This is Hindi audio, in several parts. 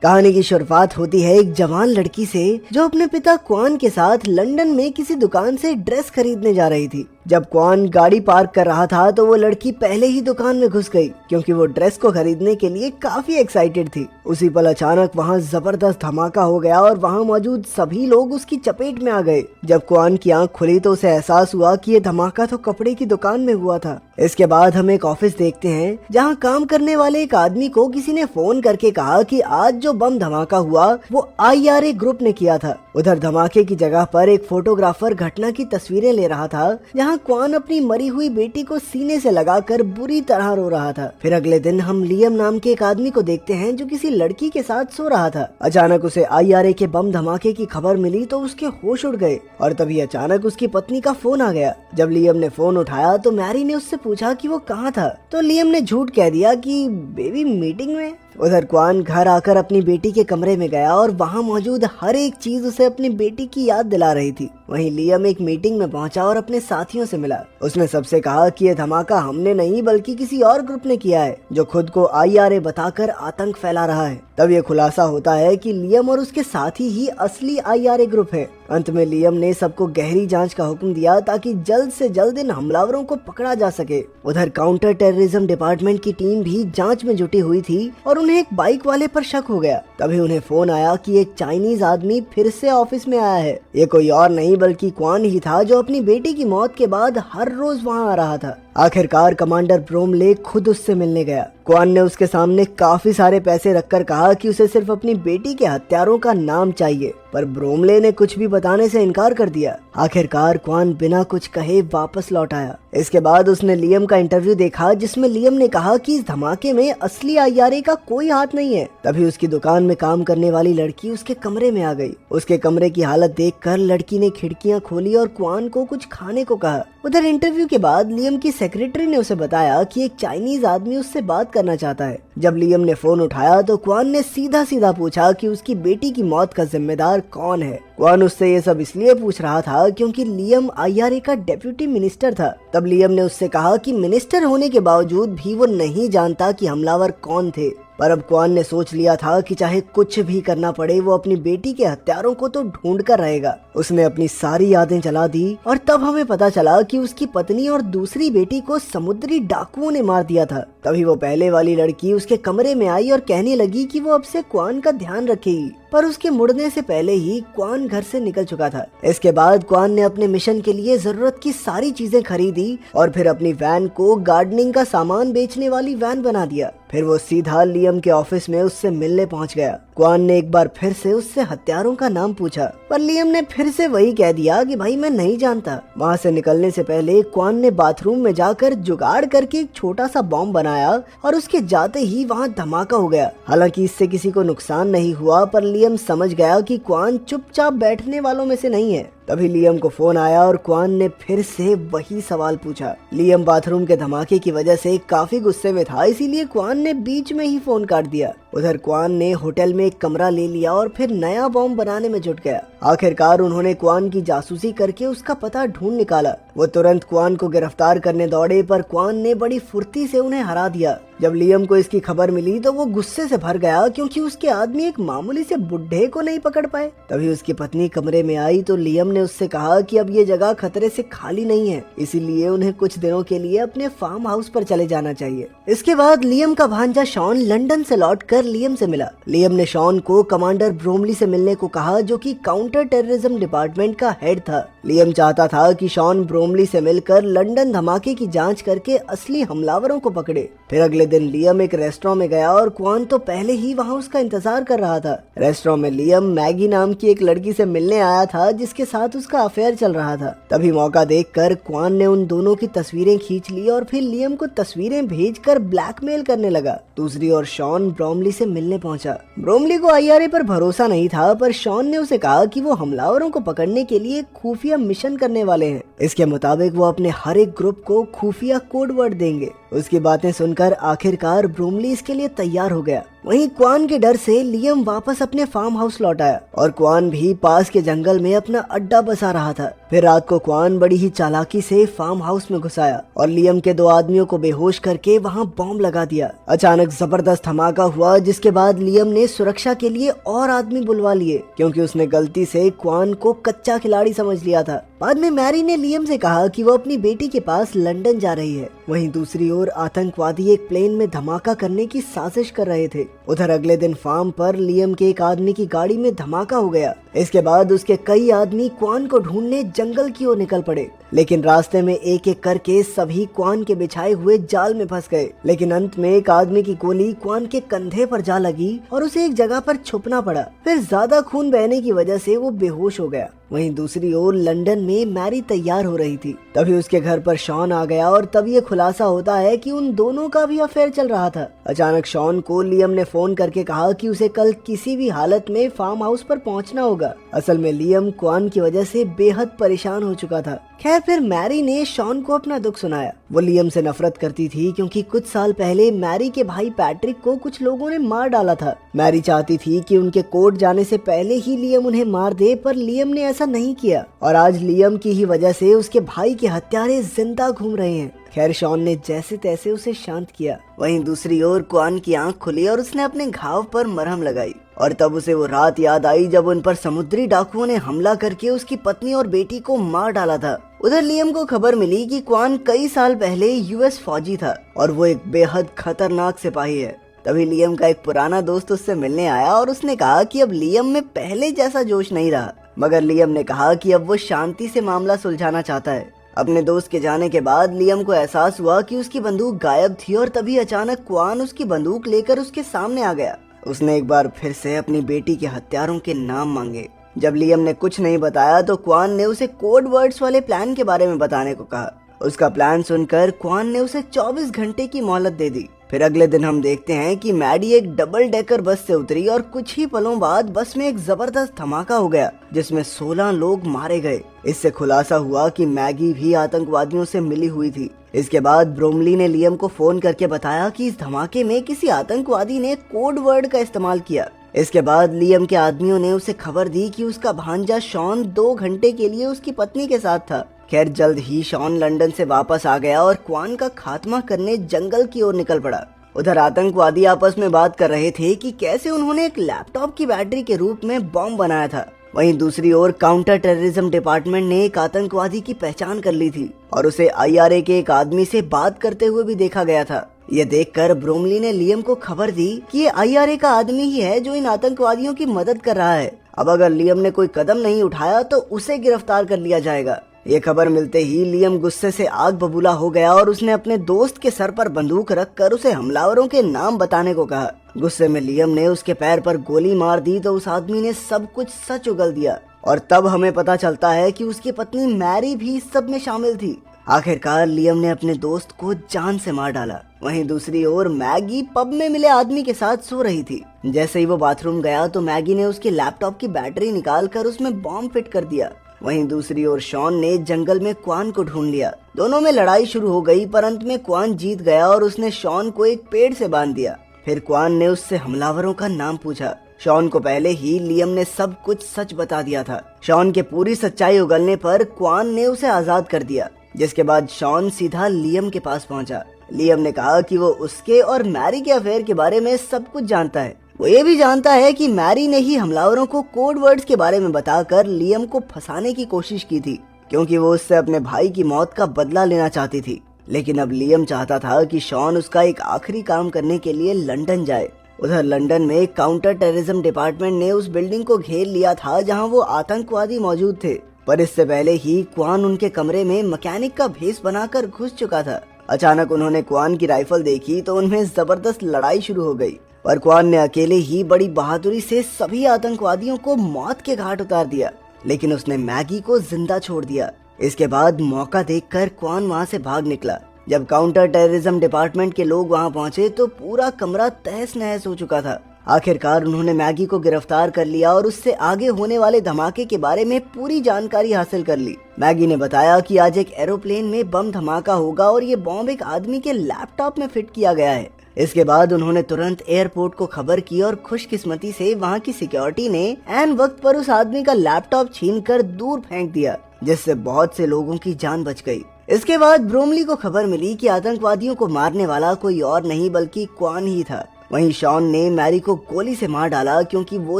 कहानी की शुरुआत होती है एक जवान लड़की से जो अपने पिता क्वान के साथ लंदन में किसी दुकान से ड्रेस खरीदने जा रही थी। जब क्वान गाड़ी पार्क कर रहा था तो वो लड़की पहले ही दुकान में घुस गई क्योंकि वो ड्रेस को खरीदने के लिए काफी एक्साइटेड थी। उसी पल अचानक वहाँ जबरदस्त धमाका हो गया और वहाँ मौजूद सभी लोग उसकी चपेट में आ गए। जब क्वान की आंख खुली तो उसे एहसास हुआ कि ये धमाका तो कपड़े की दुकान में हुआ था। इसके बाद हम एक ऑफिस देखते हैं जहाँ काम करने वाले एक आदमी को किसी ने फोन करके कहा कि आज जो बम धमाका हुआ वो IRA ग्रुप ने किया था। उधर धमाके की जगह पर एक फोटोग्राफर घटना की तस्वीरें ले रहा था जहां क्वान अपनी मरी हुई बेटी को सीने से लगाकर बुरी तरह रो रहा था। फिर अगले दिन हम लियम नाम के एक आदमी को देखते हैं जो किसी लड़की के साथ सो रहा था। अचानक उसे IRA के बम धमाके की खबर मिली तो उसके होश उड़ गए और तभी अचानक उसकी पत्नी का फोन आ गया। जब लियम ने फोन उठाया तो मैरी ने उससे पूछा कि वो कहाँ था तो लियम ने झूठ कह दिया कि बेबी मीटिंग में। उधर क्वान घर आकर अपनी बेटी के कमरे में गया और वहाँ मौजूद हर एक चीज उसे अपनी बेटी की याद दिला रही थी। वहीं लियम एक मीटिंग में पहुंचा और अपने साथियों से मिला। उसने सबसे कहा कि ये धमाका हमने नहीं बल्कि किसी और ग्रुप ने किया है जो खुद को IRA बताकर आतंक फैला रहा है। तब ये खुलासा होता है कि लियम और उसके साथी ही असली IRA ग्रुप है। अंत में लियम ने सबको गहरी जांच का हुक्म दिया ताकि जल्द से जल्द इन हमलावरों को पकड़ा जा सके। उधर काउंटर टेररिज्म डिपार्टमेंट की टीम भी जांच में जुटी हुई थी और उन्हें एक बाइक वाले पर शक हो गया। तभी उन्हें फोन आया कि एक चाइनीज आदमी फिर से ऑफिस में आया है। ये कोई और नहीं बल्कि क्वान ही था जो अपनी बेटी की मौत के बाद हर रोज वहाँ आ रहा था। आखिरकार कमांडर ब्रोमले खुद उससे मिलने गया। क्वान ने उसके सामने काफी सारे पैसे रखकर कहा कि उसे सिर्फ अपनी बेटी के हत्यारों का नाम चाहिए, पर ब्रोमले ने कुछ भी बताने से इनकार कर दिया। आखिरकार क्वान बिना कुछ कहे वापस लौट आया। इसके बाद उसने लियम का इंटरव्यू देखा जिसमें लियम ने कहा कि इस धमाके में असली IRA का कोई हाथ नहीं है। तभी उसकी दुकान में काम करने वाली लड़की उसके कमरे में आ गई। उसके कमरे की हालत देखकर लड़की ने खिड़कियां खोली और क्वान को कुछ खाने को कहा। उधर इंटरव्यू के बाद लियम की सेक्रेटरी ने उसे बताया कि एक चाइनीज आदमी उससे बात करना चाहता है। जब लियम ने फोन उठाया तो क्वान ने सीधा सीधा पूछा कि उसकी बेटी की मौत का जिम्मेदार कौन है। क्वान उससे ये सब इसलिए पूछ रहा था क्योंकि लियम IRA का डेप्यूटी मिनिस्टर था। तब लियम ने उससे कहा कि मिनिस्टर होने के बावजूद भी वो नहीं जानता कि हमलावर कौन थे। पर अब क्वान ने सोच लिया था कि चाहे कुछ भी करना पड़े वो अपनी बेटी के हत्यारों को तो ढूंढ कर रहेगा। उसने अपनी सारी यादें जला दी और तब हमें पता चला कि उसकी पत्नी और दूसरी बेटी को समुद्री डाकुओं ने मार दिया था। तभी वो पहले वाली लड़की उसके कमरे में आई और कहने लगी कि वो अब से क्वान का ध्यान रखेगी, पर उसके मुड़ने से पहले ही क्वान घर से निकल चुका था। इसके बाद क्वान ने अपने मिशन के लिए जरूरत की सारी चीजें खरीदी और फिर अपनी वैन को गार्डनिंग का सामान बेचने वाली वैन बना दिया। फिर वो सीधा लियम के ऑफिस में उससे मिलने पहुंच गया। क्वान ने एक बार फिर से उससे हत्यारों का नाम पूछा, पर लियम ने फिर से वही कह दिया कि भाई मैं नहीं जानता। वहाँ से निकलने से पहले क्वान ने बाथरूम में जाकर जुगाड़ करके एक छोटा सा बॉम्ब बनाया और उसके जाते ही वहाँ धमाका हो गया। हालांकि इससे किसी को नुकसान नहीं हुआ, पर लियम समझ गया कि क्वान चुपचाप बैठने वालों में से नहीं है। तभी लियम को फोन आया और क्वान ने फिर से वही सवाल पूछा। लियम बाथरूम के धमाके की वजह से काफी गुस्से में था, इसीलिए क्वान ने बीच में ही फोन काट दिया। उधर क्वान ने होटल में एक कमरा ले लिया और फिर नया बॉम्ब बनाने में जुट गया। आखिरकार उन्होंने क्वान की जासूसी करके उसका पता ढूंढ निकाला। वो तुरंत क्वान को गिरफ्तार करने दौड़े, पर क्वान ने बड़ी फुर्ती से उन्हें हरा दिया। जब लियम को इसकी खबर मिली तो वो गुस्से से भर गया क्योंकि उसके आदमी एक मामूली से बुड्ढे को नहीं पकड़ पाए। तभी उसकी पत्नी कमरे में आई तो लियम ने उससे कहा कि अब ये जगह खतरे से खाली नहीं है, इसीलिए उन्हें कुछ दिनों के लिए अपने फार्म हाउस पर चले जाना चाहिए। इसके बाद लियम का भांजा शॉन लंदन से लौटकर लियम से मिला। लियम ने शॉन को कमांडर ब्रोमली से मिलने को कहा जो कि काउंटर टेररिज्म डिपार्टमेंट का हेड था। लियम चाहता था कि शॉन ब्रोमली से मिलकर लंदन धमाके की जांच करके असली हमलावरों को पकड़े। फिर अगले दिन लियम एक रेस्टोरेंट में गया और क्वान तो पहले ही वहाँ उसका इंतजार कर रहा था। रेस्टोरेंट में लियम मैगी नाम की एक लड़की से मिलने आया था जिसके साथ उसका अफेयर चल रहा था। तभी मौका देखकर क्वान ने उन दोनों की तस्वीरें खींच ली और फिर लियम को तस्वीरें भेजकर ब्लैकमेल करने लगा। दूसरी ओर शॉन ब्रोमली से मिलने पहुंचा। ब्रोमली को IRA पर भरोसा नहीं था, पर शॉन ने उसे कहा कि वो हमलावरों को पकड़ने के लिए खुफिया मिशन करने वाले हैं। इसके मुताबिक वो अपने हर एक ग्रुप को खुफिया कोड वर्ड देंगे। उसकी बातें सुनकर आखिरकार ब्रोमली इसके लिए तैयार हो गया। वहीं क्वान के डर से लियम वापस अपने फार्म हाउस लौट आया और क्वान भी पास के जंगल में अपना अड्डा बसा रहा था। फिर रात को क्वान बड़ी ही चालाकी से फार्म हाउस में घुस आया और लियम के 2 आदमियों को बेहोश करके वहां बॉम्ब लगा दिया। अचानक जबरदस्त धमाका हुआ, जिसके बाद लियम ने सुरक्षा के लिए और आदमी बुलवा लिए, क्योंकि उसने गलती से क्वान को कच्चा खिलाड़ी समझ लिया था। बाद में मैरी ने लियम से कहा कि वो अपनी बेटी के पास लंदन जा रही है। वहीं दूसरी ओर आतंकवादी एक प्लेन में धमाका करने की साजिश कर रहे थे। उधर अगले दिन फार्म पर लियम के एक आदमी की गाड़ी में धमाका हो गया। इसके बाद उसके कई आदमी क्वान को ढूंढने जंगल की ओर निकल पड़े, लेकिन रास्ते में एक एक करके सभी क्वान के बिछाए हुए जाल में फंस गए। लेकिन अंत में एक आदमी की गोली क्वान के कंधे पर जा लगी और उसे एक जगह पर छुपना पड़ा। फिर ज्यादा खून बहने की वजह से वो बेहोश हो गया। वहीं दूसरी ओर लंदन में मैरी तैयार हो रही थी। तभी उसके घर पर शॉन आ गया और तब ये खुलासा होता है कि उन दोनों का भी अफेयर चल रहा था। अचानक शॉन को लियम ने फोन करके कहा कि उसे कल किसी भी हालत में फार्म हाउस पर पहुंचना होगा। असल में लियम क्वान की वजह से बेहद परेशान हो चुका था। खैर, फिर मैरी ने शॉन को अपना दुख सुनाया। वो लियम से नफरत करती थी क्योंकि कुछ साल पहले मैरी के भाई पैट्रिक को कुछ लोगों ने मार डाला था। मैरी चाहती थी कि उनके कोर्ट जाने से पहले ही लियम उन्हें मार दे, पर लियम ने ऐसा नहीं किया और आज लियम की ही वजह से उसके भाई के हत्यारे जिंदा घूम रहे हैं। खैर, शॉन ने जैसे तैसे उसे शांत किया। वहीं दूसरी ओर क्वान की आंख खुली और उसने अपने घाव पर मरहम लगाई और तब उसे वो रात याद आई जब उन पर समुद्री डाकुओं ने हमला करके उसकी पत्नी और बेटी को मार डाला था। उधर लियम को खबर मिली कि क्वान कई साल पहले यूएस फौजी था और वो एक बेहद खतरनाक सिपाही है। तभी लियम का एक पुराना दोस्त उससे मिलने आया और उसने कहा कि अब लियम में पहले जैसा जोश नहीं रहा, मगर लियम ने कहा कि अब वो शांति से मामला सुलझाना चाहता है। अपने दोस्त के जाने के बाद लियम को एहसास हुआ कि उसकी बंदूक गायब थी और तभी अचानक क्वान उसकी बंदूक लेकर उसके सामने आ गया। उसने एक बार फिर से अपनी बेटी के हत्यारों के नाम मांगे। जब लियम ने कुछ नहीं बताया तो क्वान ने उसे कोड वर्ड्स वाले प्लान के बारे में बताने को कहा। उसका प्लान सुनकर क्वान ने उसे 24 घंटे की मोहलत दे दी। फिर अगले दिन हम देखते हैं कि मैडी एक डबल डेकर बस से उतरी और कुछ ही पलों बाद बस में एक जबरदस्त धमाका हो गया जिसमें 16 लोग मारे गए। इससे खुलासा हुआ कि मैगी भी आतंकवादियों से मिली हुई थी। इसके बाद ब्रोमली ने लियम को फोन करके बताया कि इस धमाके में किसी आतंकवादी ने कोड वर्ड का इस्तेमाल किया। इसके बाद लियम के आदमियों ने उसे खबर दी कि उसका भांजा शॉन 2 घंटे के लिए उसकी पत्नी के साथ था। खैर, जल्द ही शॉन लंदन से वापस आ गया और क्वान का खात्मा करने जंगल की ओर निकल पड़ा। उधर आतंकवादी आपस में बात कर रहे थे कि कैसे उन्होंने एक लैपटॉप की बैटरी के रूप में बॉम्ब बनाया था। वहीं दूसरी ओर काउंटर टेररिज्म डिपार्टमेंट ने एक आतंकवादी की पहचान कर ली थी और उसे आईआरए के एक आदमी से बात करते हुए भी देखा गया था। ये देखकर ब्रोमली ने लियम को खबर दी कि ये आईआरए का आदमी ही है जो इन आतंकवादियों की मदद कर रहा है। अब अगर लियम ने कोई कदम नहीं उठाया तो उसे गिरफ्तार कर लिया जाएगा। ये खबर मिलते ही लियम गुस्से से आग बबूला हो गया और उसने अपने दोस्त के सर पर बंदूक रखकर उसे हमलावरों के नाम बताने को कहा। गुस्से में लियम ने उसके पैर पर गोली मार दी तो उस आदमी ने सब कुछ सच उगल दिया और तब हमें पता चलता है कि उसकी पत्नी मैरी भी इस सब में शामिल थी। आखिरकार लियम ने अपने दोस्त को जान से मार डाला। वहीं दूसरी ओर मैगी पब में मिले आदमी के साथ सो रही थी। जैसे ही वो बाथरूम गया तो मैगी ने उसके लैपटॉप की बैटरी निकाल कर उसमें बॉम्ब फिट कर दिया। वहीं दूसरी ओर शॉन ने जंगल में क्वान को ढूंढ लिया। दोनों में लड़ाई शुरू हो गई पर अंत में क्वान जीत गया और उसने शॉन को एक पेड़ से बांध दिया। फिर क्वान ने उससे हमलावरों का नाम पूछा। शॉन को पहले ही लियम ने सब कुछ सच बता दिया था। शॉन के पूरी सच्चाई उगलने पर क्वान ने उसे आजाद कर दिया, जिसके बाद शॉन सीधा लियम के पास पहुंचा। लियम ने कहा कि वो उसके और मैरी के अफेयर के बारे में सब कुछ जानता है। वो ये भी जानता है कि मैरी ने ही हमलावरों को कोड वर्ड्स के बारे में बताकर लियम को फंसाने की कोशिश की थी, क्योंकि वो उससे अपने भाई की मौत का बदला लेना चाहती थी। लेकिन अब लियम चाहता था कि शॉन उसका एक आखिरी काम करने के लिए लंदन जाए। उधर लंदन में काउंटर टेररिज्म डिपार्टमेंट ने उस बिल्डिंग को घेर लिया था जहाँ वो आतंकवादी मौजूद थे, पर इससे पहले ही क्वान उनके कमरे में मैकेनिक का भेष बनाकर घुस चुका था। अचानक उन्होंने क्वान की राइफल देखी तो उनमें जबरदस्त लड़ाई शुरू हो गई और क्वान ने अकेले ही बड़ी बहादुरी से सभी आतंकवादियों को मौत के घाट उतार दिया, लेकिन उसने मैगी को जिंदा छोड़ दिया। इसके बाद मौका देखकर क्वान वहां से भाग निकला। जब काउंटर टेररिज्म डिपार्टमेंट के लोग वहां पहुंचे तो पूरा कमरा तहस नहस हो चुका था। आखिरकार उन्होंने मैगी को गिरफ्तार कर लिया और उससे आगे होने वाले धमाके के बारे में पूरी जानकारी हासिल कर ली। मैगी ने बताया कि आज एक एरोप्लेन में बम धमाका होगा और ये बॉम्ब एक आदमी के लैपटॉप में फिट किया गया है। इसके बाद उन्होंने तुरंत एयरपोर्ट को खबर की और खुशकिस्मती से वहाँ की सिक्योरिटी ने ऐन वक्त पर उस आदमी का लैपटॉप छीनकर दूर फेंक दिया, जिससे बहुत से लोगों की जान बच गई। इसके बाद ब्रोमली को खबर मिली कि आतंकवादियों को मारने वाला कोई और नहीं बल्कि क्वान ही था। वहीं शॉन ने मैरी को गोली से मार डाला क्योंकि वो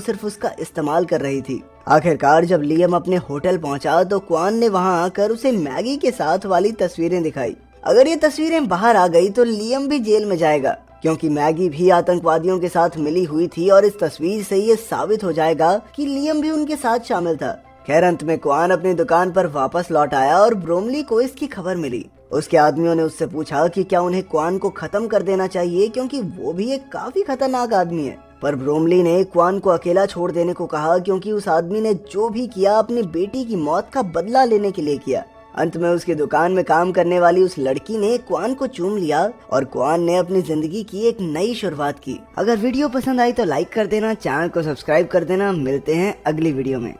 सिर्फ उसका इस्तेमाल कर रही थी। आखिरकार जब लियम अपने होटल पहुंचा तो क्वान ने वहां आकर उसे मैगी के साथ वाली तस्वीरें दिखाई। अगर ये तस्वीरें बाहर आ गई तो लियम भी जेल में जाएगा, क्योंकि मैगी भी आतंकवादियों के साथ मिली हुई थी और इस तस्वीर से ये साबित हो जाएगा कि लियम भी उनके साथ शामिल था। खैर अंत में क्वान अपनी दुकान पर वापस लौट आया और ब्रोमली को इसकी खबर मिली। उसके आदमियों ने उससे पूछा कि क्या उन्हें क्वान को खत्म कर देना चाहिए, क्योंकि वो भी एक काफी खतरनाक आदमी है। पर ब्रोमली ने क्वान को अकेला छोड़ देने को कहा, क्योंकि उस आदमी ने जो भी किया अपनी बेटी की मौत का बदला लेने के लिए किया। अंत में उसकी दुकान में काम करने वाली उस लड़की ने क्वान को चूम लिया और क्वान ने अपनी जिंदगी की एक नई शुरुआत की। अगर वीडियो पसंद आई तो लाइक कर देना, चैनल को सब्सक्राइब कर देना। मिलते हैं अगली वीडियो में।